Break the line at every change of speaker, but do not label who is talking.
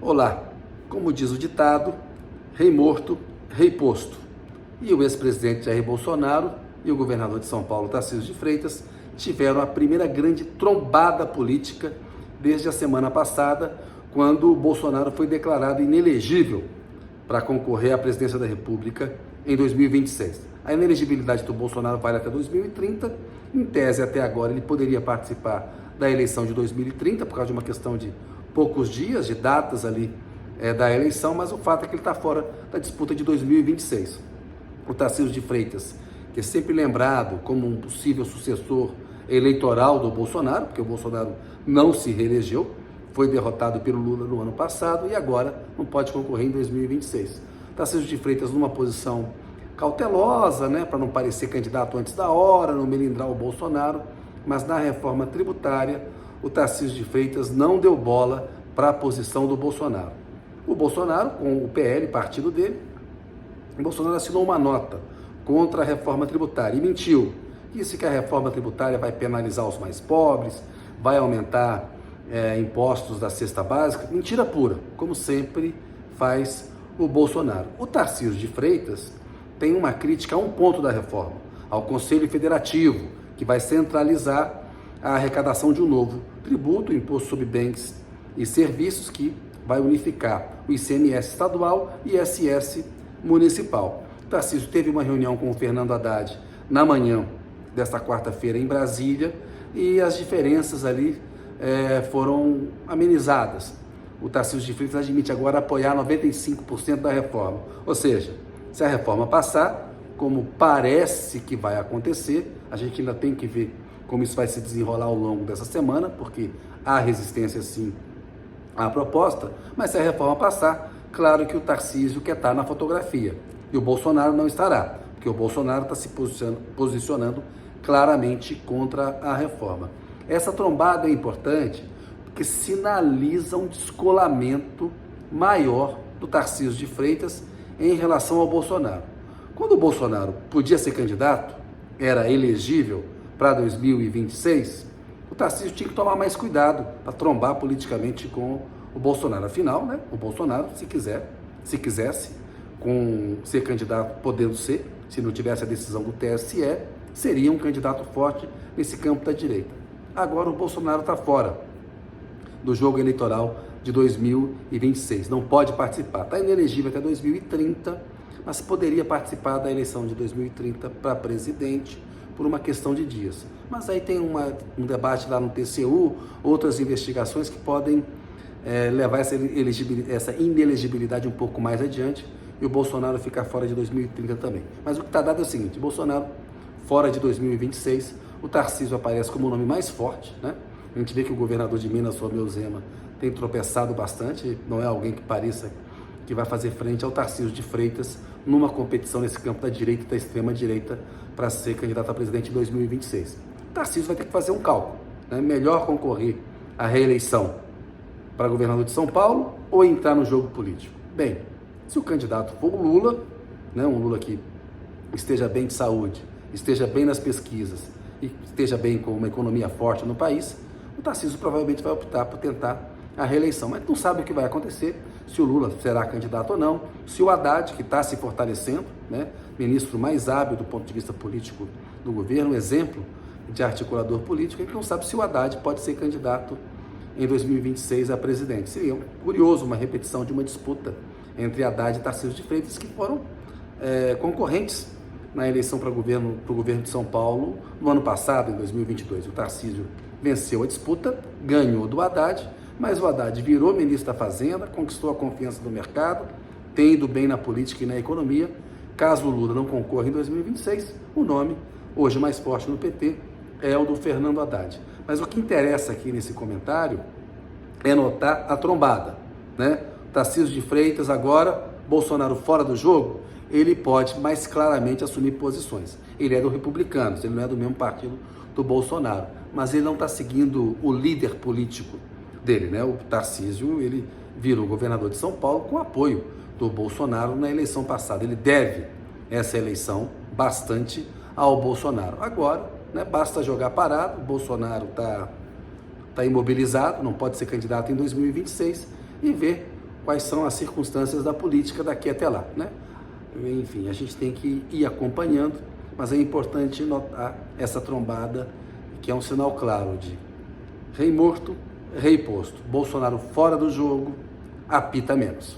Olá, como diz o ditado, rei morto, rei posto. E o ex-presidente Jair Bolsonaro e o governador de São Paulo, Tarcísio de Freitas, tiveram a primeira grande trombada política desde a semana passada, quando o Bolsonaro foi declarado inelegível para concorrer à presidência da República em 2026. A inelegibilidade do Bolsonaro vale até 2030. Em tese, até agora, ele poderia participar da eleição de 2030, por causa de uma questão de poucos dias, de datas ali da eleição, mas o fato é que ele está fora da disputa de 2026. O Tarcísio de Freitas, que é sempre lembrado como um possível sucessor eleitoral do Bolsonaro, porque o Bolsonaro não se reelegeu, foi derrotado pelo Lula no ano passado e agora não pode concorrer em 2026. Tarcísio de Freitas numa posição cautelosa, para não parecer candidato antes da hora, não melindrar o Bolsonaro, mas na reforma tributária, o Tarcísio de Freitas não deu bola para a posição do Bolsonaro. O Bolsonaro, com o PL, partido dele, o Bolsonaro assinou uma nota contra a reforma tributária e mentiu. Disse que a reforma tributária vai penalizar os mais pobres, vai aumentar impostos da cesta básica. Mentira pura, como sempre faz o Bolsonaro. O Tarcísio de Freitas tem uma crítica a um ponto da reforma, ao Conselho Federativo, que vai centralizar a arrecadação de um novo tributo, o Imposto sobre Bens e Serviços, que vai unificar o ICMS estadual e ISS municipal. O Tarcísio teve uma reunião com o Fernando Haddad na manhã desta quarta-feira em Brasília e as diferenças ali foram amenizadas. O Tarcísio de Freitas admite agora apoiar 95% da reforma, ou seja, se a reforma passar, como parece que vai acontecer, a gente ainda tem que ver como isso vai se desenrolar ao longo dessa semana, porque há resistência sim à proposta, mas se a reforma passar, claro que o Tarcísio quer estar na fotografia e o Bolsonaro não estará, porque o Bolsonaro está se posicionando claramente contra a reforma. Essa trombada é importante porque sinaliza um descolamento maior do Tarcísio de Freitas em relação ao Bolsonaro. Quando o Bolsonaro podia ser candidato, era elegível para 2026, o Tarcísio tinha que tomar mais cuidado para trombar politicamente com o Bolsonaro. Afinal, o Bolsonaro, se quisesse ser candidato, podendo ser, se não tivesse a decisão do TSE, seria um candidato forte nesse campo da direita. Agora o Bolsonaro está fora do jogo eleitoral de 2026, não pode participar, está inelegível até 2030, mas poderia participar da eleição de 2030 para presidente por uma questão de dias. Mas aí tem um debate lá no TCU, outras investigações que podem levar essa inelegibilidade um pouco mais adiante e o Bolsonaro ficar fora de 2030 também. Mas o que está dado é o seguinte: Bolsonaro fora de 2026, o Tarcísio aparece como o nome mais forte, A gente vê que o governador de Minas, Romeu Zema, tem tropeçado bastante, não é alguém que pareça que vai fazer frente ao Tarcísio de Freitas numa competição nesse campo da direita e da extrema-direita para ser candidato a presidente em 2026. O Tarcísio vai ter que fazer um cálculo, Melhor concorrer à reeleição para governador de São Paulo ou entrar no jogo político? Bem, se o candidato for o Lula, um Lula que esteja bem de saúde, esteja bem nas pesquisas e esteja bem com uma economia forte no país, o Tarcísio provavelmente vai optar por tentar a reeleição, mas não sabe o que vai acontecer, se o Lula será candidato ou não, se o Haddad, que está se fortalecendo, ministro mais hábil do ponto de vista político do governo, exemplo de articulador político, a gente não sabe se o Haddad pode ser candidato em 2026 a presidente. Seria curioso uma repetição de uma disputa entre Haddad e Tarcísio de Freitas, que foram concorrentes na eleição para o governo de São Paulo no ano passado, em 2022. O Tarcísio venceu a disputa, ganhou do Haddad, mas o Haddad virou ministro da Fazenda, conquistou a confiança do mercado, tem ido bem na política e na economia. Caso o Lula não concorra em 2026, o nome, hoje mais forte no PT, é o do Fernando Haddad. Mas o que interessa aqui nesse comentário é notar a trombada, Tarcísio de Freitas agora, Bolsonaro fora do jogo, ele pode mais claramente assumir posições. Ele é do Republicanos, ele não é do mesmo partido do Bolsonaro, mas ele não está seguindo o líder político dele, O Tarcísio, ele virou governador de São Paulo com apoio do Bolsonaro na eleição passada. Ele deve essa eleição bastante ao Bolsonaro. Agora, basta jogar parado, o Bolsonaro está imobilizado, não pode ser candidato em 2026 e ver quais são as circunstâncias da política daqui até lá, né? Enfim, a gente tem que ir acompanhando, mas é importante notar essa trombada, que é um sinal claro de rei morto, rei posto. Bolsonaro fora do jogo, apita menos.